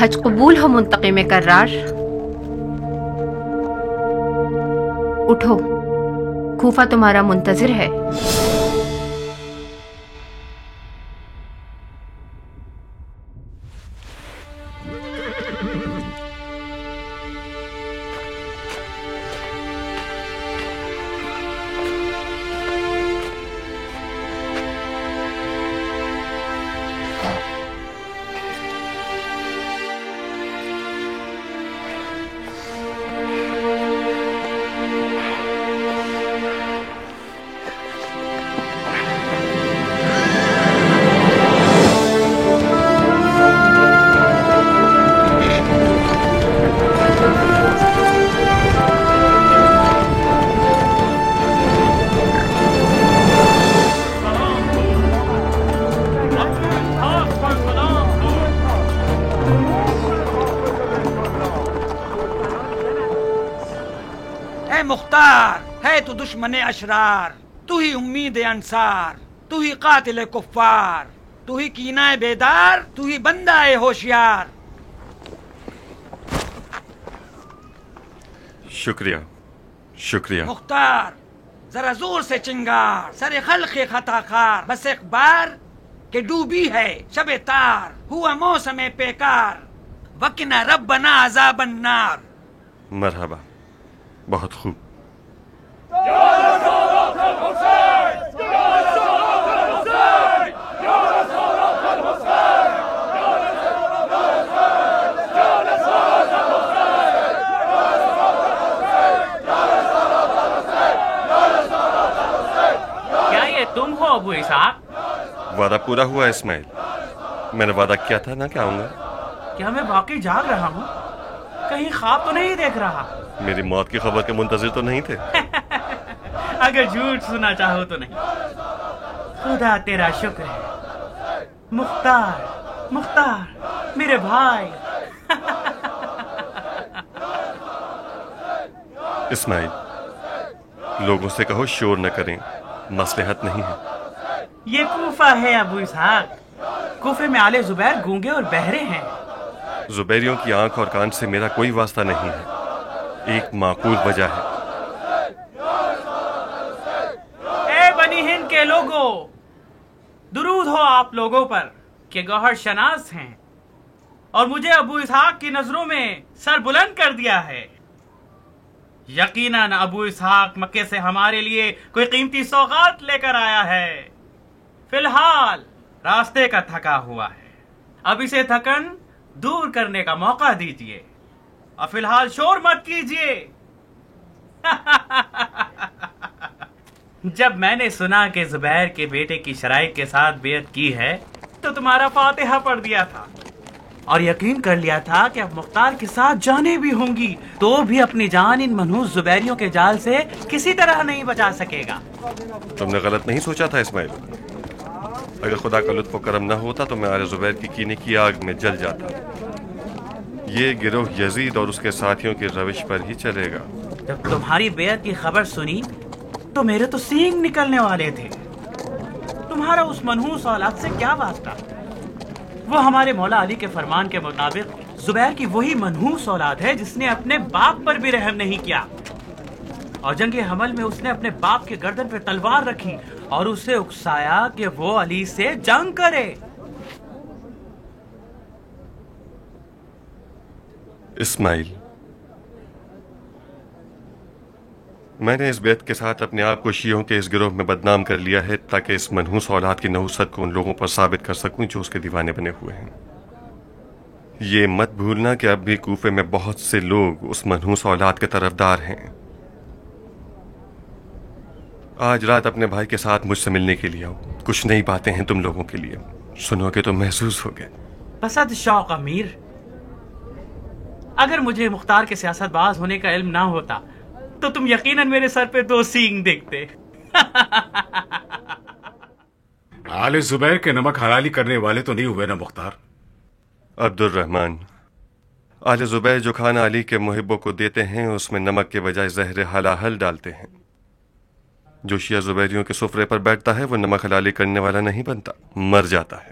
حج قبول ہو منتقم کرار. اٹھو، کوفہ تمہارا منتظر ہے. مختار ہے تو دشمن اشرار، تو ہی امید انصار، تو ہی قاتل کفار، تو ہی کینہ بیدار، تو ہی بندہ ہوشیار. شکریہ شکریہ. مختار ذرا زور سے چنگار، سر خلق خطا خار، بس ایک بار کہ ڈوبی ہے شب تار، ہوا موسم پیکار، وقنا ربنا عذاب النار. مرحبا، بہت خوب. کیا یہ تم ہو ابو اسحاق؟ وعدہ پورا ہوا اسماعیل، میں نے وعدہ کیا تھا نا کہ آؤں گا. کیا میں واقعی جاگ رہا ہوں؟ کہیں خواب تو نہیں دیکھ رہا؟ میری موت کی خبر کے منتظر تو نہیں تھے؟ اگر جھوٹ سنا چاہو تو نہیں. خدا تیرا شکر ہے مختار، مختار میرے بھائی. اسماعیل، لوگوں سے کہو شور نہ کریں، مصلحت نہیں ہے. یہ کوفہ ہے ابو اسحاق. کوفے میں آل زبیر گونگے اور بہرے ہیں. زبیریوں کی آنکھ اور کان سے میرا کوئی واسطہ نہیں ہے. ایک معقول وجہ ہے. اے بنی ہند کے لوگوں، درود ہو آپ لوگوں پر کہ گوہر شناس ہیں اور مجھے ابو اسحاق کی نظروں میں سر بلند کر دیا ہے. یقیناً ابو اسحاق مکے سے ہمارے لیے کوئی قیمتی سوغات لے کر آیا ہے. فی الحال راستے کا تھکا ہوا ہے، اب اسے تھکن دور کرنے کا موقع دیجیے اور فی الحال شور مت کیجیے. جب میں نے سنا کہ زبیر کے بیٹے کی شرائط کے ساتھ بیعت کی ہے تو تمہارا فاتحہ پڑھ دیا تھا اور یقین کر لیا تھا کہ اب مختار کے ساتھ جانیں بھی ہوں گی تو بھی اپنی جان ان منحوس زبیریوں کے جال سے کسی طرح نہیں بچا سکے گا. تم نے غلط نہیں سوچا تھا اسماعیل. اگر خدا کا لطف و کرم نہ ہوتا تو میں آل زبیر کی کینے کی آگ میں جل جاتا. یہ گروہ یزید اور اس کے ساتھیوں کی روش پر ہی چلے گا. جب تمہاری بیعت کی خبر سنی تو میرے تو سینگ نکلنے والے تھے. تمہارا اس منحوس اولاد سے کیا واسطہ؟ وہ ہمارے مولا علی کے فرمان کے مطابق زبیر کی وہی منحوس اولاد ہے جس نے اپنے باپ پر بھی رحم نہیں کیا اور جنگ حمل میں اس نے اپنے باپ کے گردن پہ تلوار رکھی اور اسے اکسایا کہ وہ علی سے جنگ کرے. اسماعیل، میں نے اس بیعت کے ساتھ اپنے آپ کو شیعوں کے اس گروہ میں بدنام کر لیا ہے تاکہ اس منحوس اولاد کی نحوست کو ان لوگوں پر ثابت کر سکوں جو اس کے دیوانے بنے ہوئے ہیں. یہ مت بھولنا کہ اب بھی کوفے میں بہت سے لوگ اس منحوس اولاد کے طرفدار ہیں. آج رات اپنے بھائی کے ساتھ مجھ سے ملنے کے لیے آؤ. کچھ نئی باتیں ہیں تم لوگوں کے لیے. سنو گے تو محسوس ہوگے. بسد شوق امیر، اگر مجھے مختار کے سیاست باز ہونے کا علم نہ ہوتا تو تم یقیناً میرے سر پہ 2 سینگ دیکھتے. آل زبیر کے نمک حلالی کرنے والے تو نہیں ہوئے نا مختار؟ عبد الرحمن، آل زبیر جو کھانا علی کے محبوں کو دیتے ہیں اس میں نمک کے بجائے زہر حلاحل ڈالتے ہیں. جو شیعہ زبیریوں کے سفرے پر بیٹھتا ہے وہ نمک حلالی کرنے والا نہیں بنتا، مر جاتا ہے.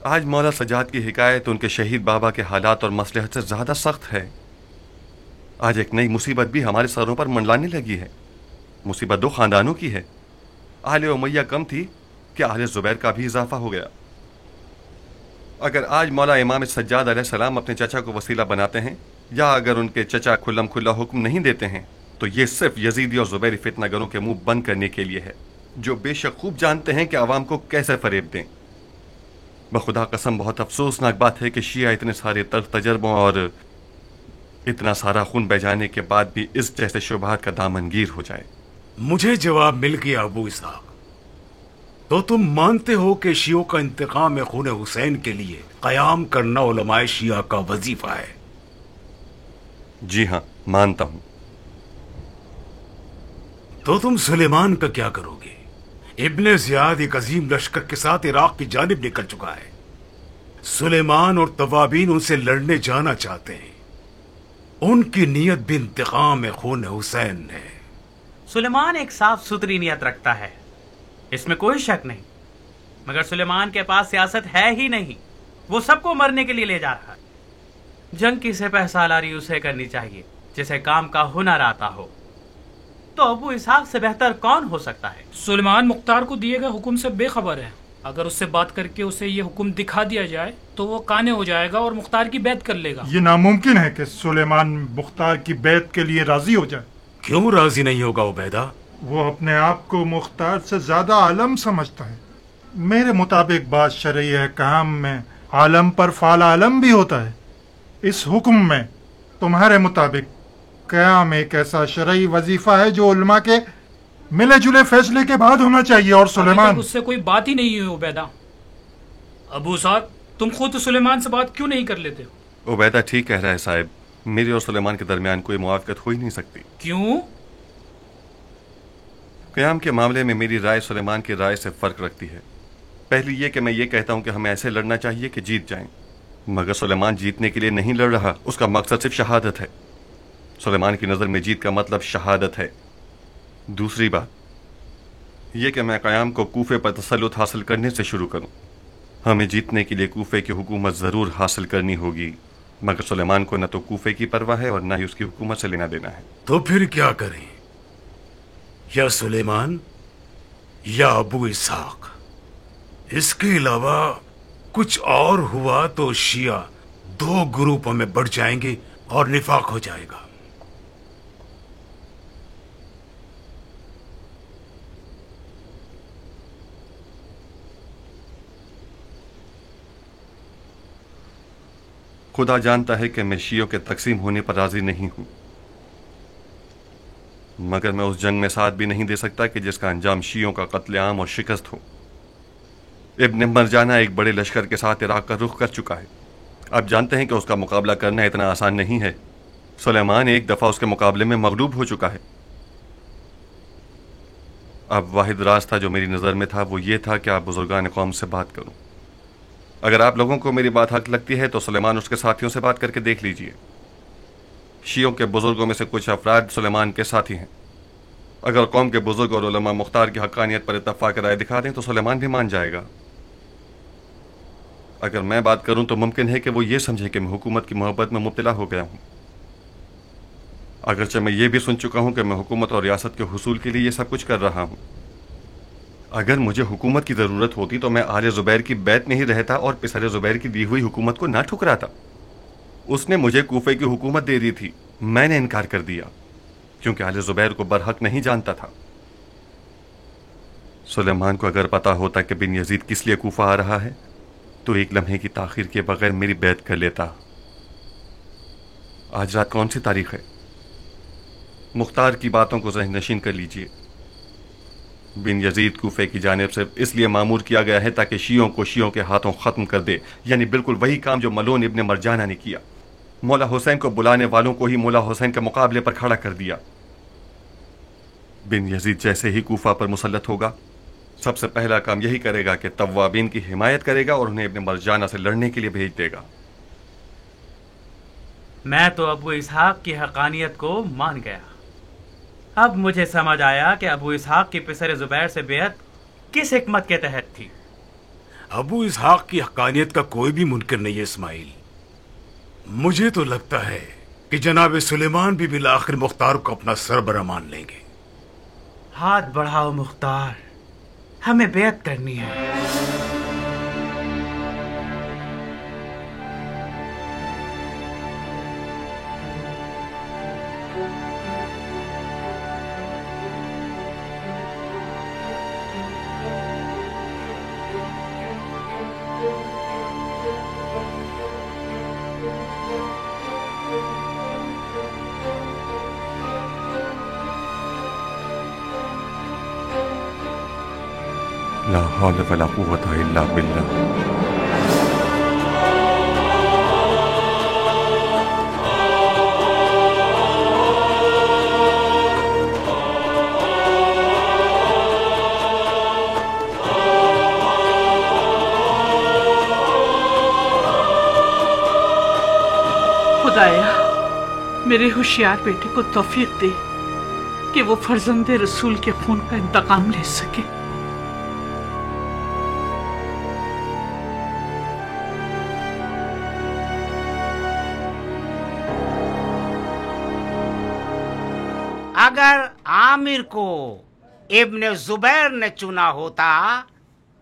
آج مولا سجاد کی حکایت ان کے شہید بابا کے حالات اور مصلحت سے زیادہ سخت ہے. آج ایک نئی مصیبت بھی ہمارے سروں پر منڈلانے لگی ہے. مصیبت دو خاندانوں کی ہے. آل امیہ کم تھی کہ آل زبیر کا بھی اضافہ ہو گیا. اگر آج مولا امام سجاد علیہ السلام اپنے چچا کو وسیلہ بناتے ہیں یا اگر ان کے چچا کھلم کھلا حکم نہیں دیتے ہیں تو یہ صرف یزیدی اور زبیری فتنہ گروں کے منہ بند کرنے کے لیے ہے، جو بے شک خوب جانتے ہیں کہ عوام کو کیسے فریب دیں. بخدا قسم بہت افسوسناک بات ہے کہ شیعہ اتنے سارے تلخ تجربوں اور اتنا سارا خون بہ جانے کے بعد بھی اس جیسے شبہات کا دامن گیر ہو جائے. مجھے جواب مل گیا ابو اسحاق. تو تم مانتے ہو کہ شیعوں کا انتقام خون حسین کے لیے قیام کرنا علماء شیعہ کا وظیفہ ہے؟ جی ہاں، مانتا ہوں. تو تم سلیمان کا کیا کرو گے؟ ابن زیاد ایک عظیم لشکر کے ساتھ عراق کی جانب نکل چکا ہے. سلیمان اور توابین ان سے لڑنے جانا چاہتے ہیں. ان کی نیت بھی انتقام خون حسین ہے. سلیمان ایک صاف ستھری نیت رکھتا ہے، اس میں کوئی شک نہیں، مگر سلیمان کے پاس سیاست ہے ہی نہیں. وہ سب کو مرنے کے لیے لے جا رہا ہے. جنگ کی سپہ سالاری اسے کرنی چاہیے جسے کام کا ہنر آتا ہو. تو ابو اسحاق سے بہتر کون ہو سکتا ہے؟ سلیمان مختار کو دیے گئے حکم سے بے خبر ہے. اگر اس سے بات کر کے اسے یہ حکم دکھا دیا جائے تو وہ قانع ہو جائے گا اور مختار کی بیعت کر لے گا. یہ ناممکن ہے کہ سلیمان مختار کی بیعت کے لیے راضی ہو جائے. کیوں راضی نہیں ہوگا عبیدہ؟ وہ اپنے آپ کو مختار سے زیادہ عالم سمجھتا ہے. میرے مطابق بات شرعی احکام میں عالم پر فعل عالم بھی ہوتا ہے. اس حکم میں تمہارے مطابق قیام ایک ایسا شرعی وظیفہ ہے جو علماء کے ملے جلے فیصلے کے بعد ہونا چاہیے. اور سلیمان اس سے کوئی بات ہی نہیں ہوئی. عبیدہ، ابو اسحاق تم خود سلیمان سے بات کیوں نہیں کر لیتے ہو؟ عبیدہ ٹھیک کہہ رہا ہے صاحب، میری اور سلیمان کے درمیان کوئی موافقت ہو ہی نہیں سکتی. کیوں؟ قیام کے معاملے میں میری رائے سلیمان کی رائے سے فرق رکھتی ہے. پہلی یہ کہ میں یہ کہتا ہوں کہ ہمیں ایسے لڑنا چاہیے کہ جیت جائیں، مگر سلیمان جیتنے کے لیے نہیں لڑ رہا. اس کا مقصد صرف شہادت ہے. سلیمان کی نظر میں جیت کا مطلب شہادت ہے. دوسری بات یہ کہ میں قیام کو کوفے پر تسلط حاصل کرنے سے شروع کروں. ہمیں جیتنے کے لیے کوفے کی حکومت ضرور حاصل کرنی ہوگی، مگر سلیمان کو نہ تو کوفے کی پرواہ ہے اور نہ ہی اس کی حکومت سے لینا دینا ہے. تو پھر کیا کریں؟ یا سلیمان یا ابو اسحاق؟ اس کے علاوہ کچھ اور ہوا تو شیعہ دو گروپوں میں بڑھ جائیں گے اور نفاق ہو جائے گا. خدا جانتا ہے کہ میں شیعوں کے تقسیم ہونے پر راضی نہیں ہوں، مگر میں اس جنگ میں ساتھ بھی نہیں دے سکتا کہ جس کا انجام شیعوں کا قتل عام اور شکست ہو. ابن مرجانہ ایک بڑے لشکر کے ساتھ عراق کا رخ کر چکا ہے. اب جانتے ہیں کہ اس کا مقابلہ کرنا اتنا آسان نہیں ہے. سلیمان ایک دفعہ اس کے مقابلے میں مغلوب ہو چکا ہے. اب واحد راستہ جو میری نظر میں تھا وہ یہ تھا کہ آپ بزرگان قوم سے بات کروں. اگر آپ لوگوں کو میری بات حق لگتی ہے تو سلیمان اس کے ساتھیوں سے بات کر کے دیکھ لیجئے. شیعوں کے بزرگوں میں سے کچھ افراد سلیمان کے ساتھی ہیں. اگر قوم کے بزرگ اور علماء مختار کی حقانیت پر اتفاق رائے دکھا دیں تو سلیمان بھی مان جائے گا. اگر میں بات کروں تو ممکن ہے کہ وہ یہ سمجھے کہ میں حکومت کی محبت میں مبتلا ہو گیا ہوں، اگرچہ میں یہ بھی سن چکا ہوں کہ میں حکومت اور ریاست کے حصول کے لیے یہ سب کچھ کر رہا ہوں. اگر مجھے حکومت کی ضرورت ہوتی تو میں آل زبیر کی بیعت میں ہی رہتا اور پسر زبیر کی دی ہوئی حکومت کو نہ ٹھکراتا. اس نے مجھے کوفے کی حکومت دے دی تھی، میں نے انکار کر دیا کیونکہ آل زبیر کو برحق نہیں جانتا تھا. سلیمان کو اگر پتا ہوتا کہ بن یزید کس لیے کوفہ آ رہا ہے تو ایک لمحے کی تاخیر کے بغیر میری بیعت کر لیتا. آج رات کون سی تاریخ ہے؟ مختار کی باتوں کو ذہن نشین کر لیجئے. بن یزید کوفے کی جانب سے اس لیے مامور کیا گیا ہے تاکہ شیعوں کو شیعوں کے ہاتھوں ختم کر دے، یعنی بالکل وہی کام جو ملون ابن مرجانہ نے کیا. مولا حسین کو بلانے والوں کو ہی مولا حسین کے مقابلے پر کھڑا کر دیا. بن یزید جیسے ہی کوفہ پر مسلط ہوگا سب سے پہلا کام یہی کرے گا کہ توابین کی حمایت کرے گا اور انہیں ابن مرجانہ سے لڑنے کے لیے بھیج دے گا. میں تو ابو اسحاق کی حقانیت کو مان گیا. اب مجھے سمجھ آیا کہ ابو اسحاق کی پسر زبیر سے بیعت کس حکمت کے تحت تھی. ابو اسحاق کی حقانیت کا کوئی بھی منکر نہیں ہے اسماعیل. مجھے تو لگتا ہے کہ جناب سلیمان بھی بالآخر مختار کو اپنا سربراہ مان لیں گے. ہاتھ بڑھاؤ مختار، ہمیں بیعت کرنی ہے. لا حول ولا قوة الا باللہ. خدایا میرے ہوشیار بیٹے کو توفیق دے کہ وہ فرزند رسول کے خون کا انتقام لے سکے. اگر عامر کو ابن زبیر نے چنا ہوتا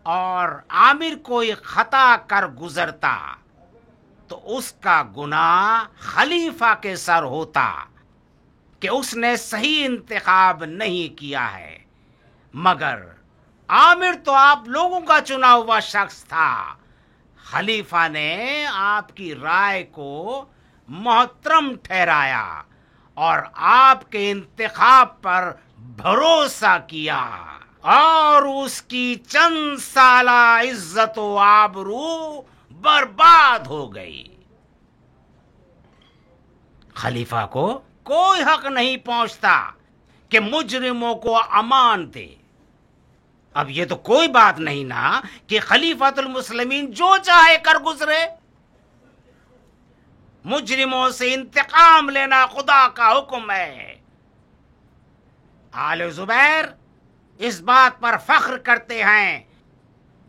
اور عامر کوئی خطا کر گزرتا تو اس کا گناہ خلیفہ کے سر ہوتا کہ اس نے صحیح انتخاب نہیں کیا ہے، مگر عامر تو آپ لوگوں کا چنا ہوا شخص تھا. خلیفہ نے آپ کی رائے کو محترم ٹھہرایا اور آپ کے انتخاب پر بھروسہ کیا، اور اس کی چند سالہ عزت و آبرو برباد ہو گئی. خلیفہ کو کوئی حق نہیں پہنچتا کہ مجرموں کو امان دے. اب یہ تو کوئی بات نہیں نا کہ خلیفۃ المسلمین جو چاہے کر گزرے. مجرموں سے انتقام لینا خدا کا حکم ہے. آل زبیر اس بات پر فخر کرتے ہیں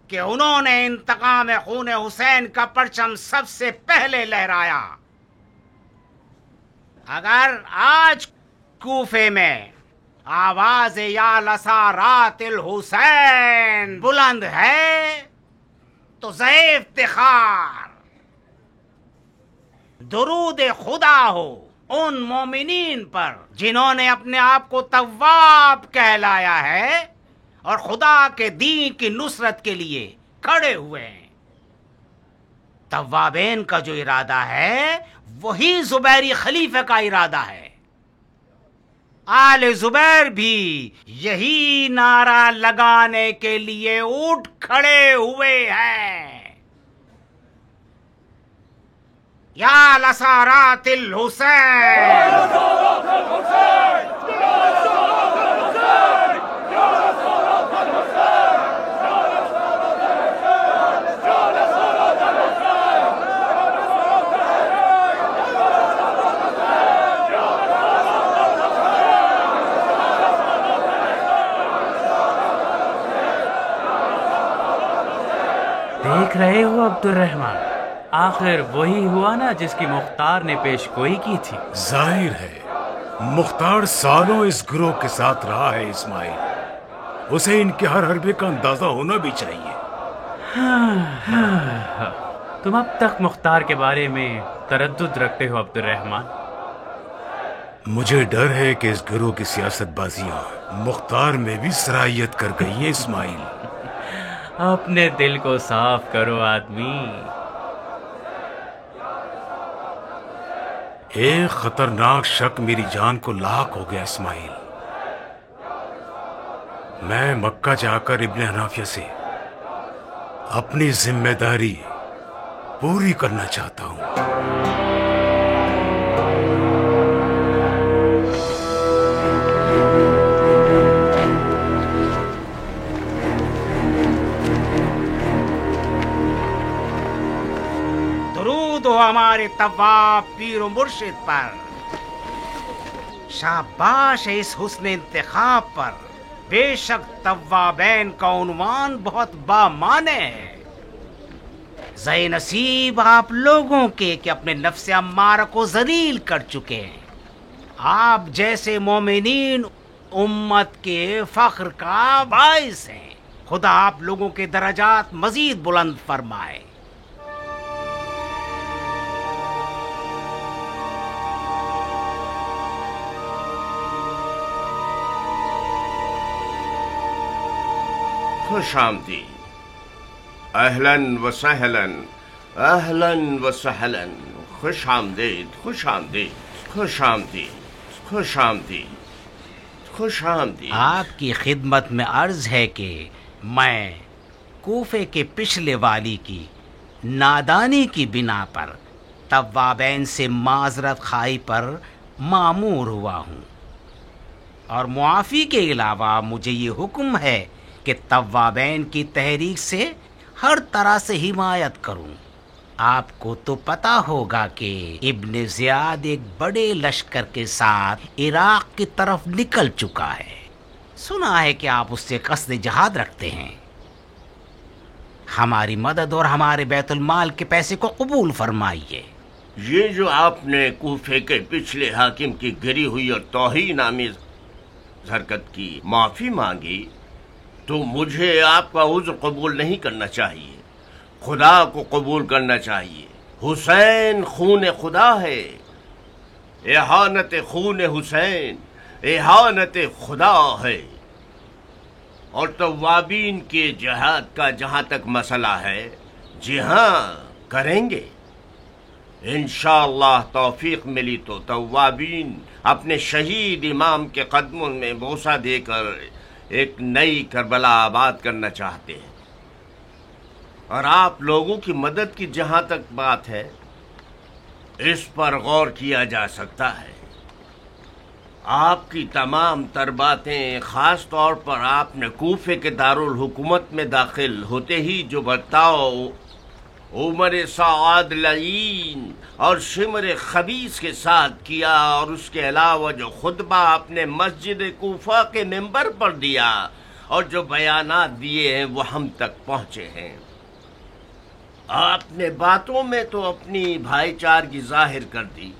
کہ انہوں نے انتقام خون حسین کا پرچم سب سے پہلے لہرایا. اگر آج کوفے میں آواز یا لسارات الحسین بلند ہے تو ضعیف افتخار، درود خدا ہو ان مومنین پر جنہوں نے اپنے آپ کو تواب کہلایا ہے اور خدا کے دین کی نصرت کے لیے کھڑے ہوئے ہیں. توابین کا جو ارادہ ہے وہی زبیری خلیفہ کا ارادہ ہے. آل زبیر بھی یہی نعرہ لگانے کے لیے اٹھ کھڑے ہوئے ہیں. یا لسارات الحسین، دیکھ رہے ہو عبد الرحمن، آخر وہی ہوا نا جس کی مختار نے پیش گوئی کی تھی. ظاہر ہے مختار سالوں اس گروہ کے ساتھ رہا ہے اسماعیل، اسے ان کے ہر حربے کا اندازہ ہونا بھی چاہیے. تم اب تک مختار کے بارے میں تردد رکھتے ہو عبد الرحمن. مجھے ڈر ہے کہ اس گروہ کی سیاست بازیاں مختار میں بھی سرایت کر گئی ہیں اسماعیل. اپنے دل کو صاف کرو آدمی. ایک خطرناک شک میری جان کو لاحق ہو گیا اسماعیل. میں مکہ جا کر ابن حنافیہ سے اپنی ذمہ داری پوری کرنا چاہتا ہوں. ہمارے تواب پیر و مرشد پر. شاباش اس حسن انتخاب پر. بے شک توابین کا عنوان بہت بامعنی ہے. زے نصیب آپ لوگوں کے کہ اپنے نفس امارہ کو ذلیل کر چکے ہیں. آپ جیسے مومنین امت کے فخر کا باعث ہیں. خدا آپ لوگوں کے درجات مزید بلند فرمائے. خوش آمدید. اہلن و سہلن، اہلن و سہلن. خوش آمدید، خوش آمدید، خوش آمدید، خوش آمدید، خوش آمدید. آپ کی خدمت میں عرض ہے کہ میں کوفے کے پچھلے والی کی نادانی کی بنا پر توابین سے معذرت خواہی پر مامور ہوا ہوں، اور معافی کے علاوہ مجھے یہ حکم ہے کہ توابین کی تحریک سے ہر طرح سے حمایت کروں. آپ کو تو پتہ ہوگا کہ ابن زیاد ایک بڑے لشکر کے ساتھ عراق کی طرف نکل چکا ہے. سنا ہے کہ آپ اس سے قصد جہاد رکھتے ہیں. ہماری مدد اور ہمارے بیت المال کے پیسے کو قبول فرمائیے. یہ جو آپ نے کوفے کے پچھلے حاکم کی گری ہوئی اور توہین آمیز حرکت کی معافی مانگی تو مجھے آپ کا عذر قبول نہیں کرنا چاہیے، خدا کو قبول کرنا چاہیے. حسین خون خدا ہے. احانت خون حسین احانت خدا ہے. اور توابین کے جہاد کا جہاں تک مسئلہ ہے، جی ہاں کریں گے انشاءاللہ. توفیق ملی تو توابین اپنے شہید امام کے قدموں میں بوسہ دے کر ایک نئی کربلا آباد کرنا چاہتے ہیں. اور آپ لوگوں کی مدد کی جہاں تک بات ہے، اس پر غور کیا جا سکتا ہے. آپ کی تمام تر باتیں، خاص طور پر آپ نے کوفے کے دارالحکومت میں داخل ہوتے ہی جو برتاؤ عمر سعد لعین اور شمر خبیث کے ساتھ کیا، اور اس کے علاوہ جو خطبہ آپ نے مسجد کوفہ کے ممبر پر دیا اور جو بیانات دیے ہیں وہ ہم تک پہنچے ہیں. آپ نے باتوں میں تو اپنی بھائی چارگی ظاہر کر دی،